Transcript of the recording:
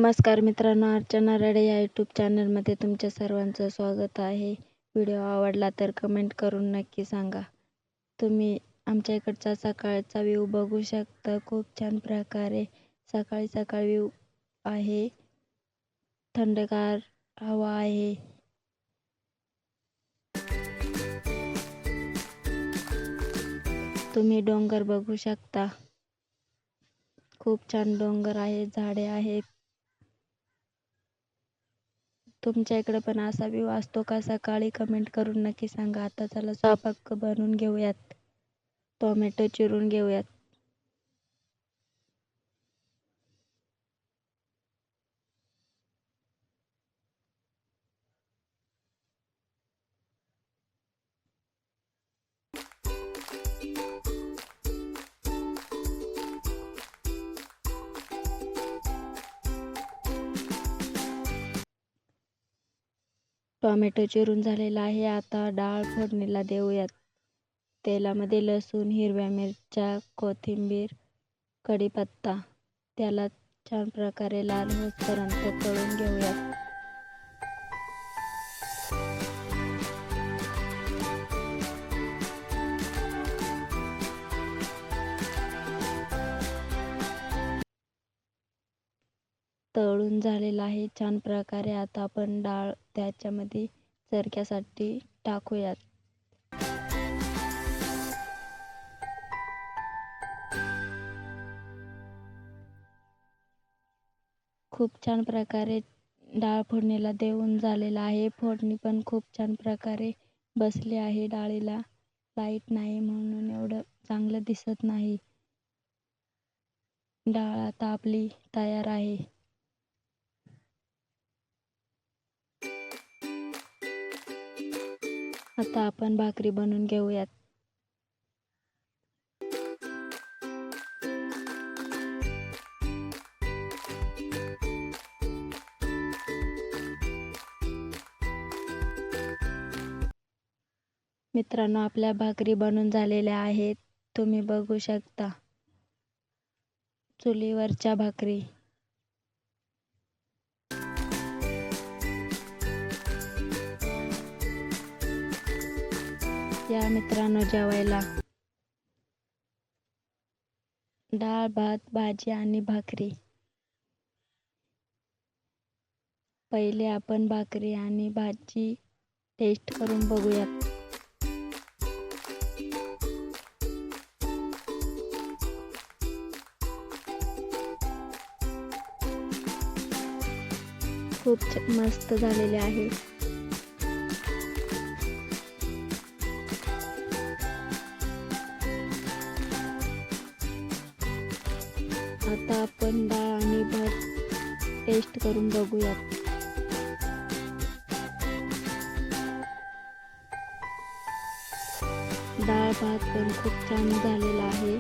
नमस्कार मित्रांनो, अर्चना रडे या यूट्यूब चॅनलमध्ये तुमच्या सर्वांचं स्वागत आहे. व्हिडिओ आवडला तर कमेंट करून नक्की सांगा. तुम्ही आमच्या इकडचा सकाळचा व्ह्यू बघू शकता. खूप छान प्रकारे सकाळी सकाळी व्ह्यू आहे. थंडगार हवा आहे. तुम्ही डोंगर बघू शकता. खूप छान डोंगर आहे, झाडे आहेत. तुमच्या इकडे पण असा व्ह्यू असतो का सकाळी? कमेंट करून नक्की सांगा. आता चला स्वयंपाक बनवून घेऊयात. टोमॅटो चिरून घेऊयात. टोमॅटो चिरून झालेला आहे. आता डाळ फोडणीला देऊयात. तेलामध्ये लसूण, हिरव्या मिरच्या, कोथिंबीर, कढीपत्ता, त्याला छान प्रकारे लाल होईपर्यंत तळून घेऊयात. तळून झालेला आहे छान प्रकारे. आता आपण डाळ त्याच्यामध्ये चरक्यासाठी टाकूयात. खूप छान प्रकारे डाळ फोडणीला देऊन झालेला आहे. फोडणी पण खूप छान प्रकारे बसली आहे डाळीला. लाईट नाही म्हणून एवढं चांगलं दिसत नाही. डाळ आता आपली तयार आहे. आता आपण भाकरी बनवून घेऊयात. मित्रांनो, आपल्या भाकरी बनून झालेल्या आहेत. तुम्ही बघू शकता चुलीवरच्या भाकरी. या मित्रांनो जेवायला. डाळ, भात, भाजी आणि भाकरी. पहिले आपण भाकरी आणि भाजी टेस्ट करून बघूयात. खूप मस्त झालेले आहे. आता आपण डाळ आणि भात टेस्ट करून बघूयात. डाळ भात पण खूप छान झालेला आहे.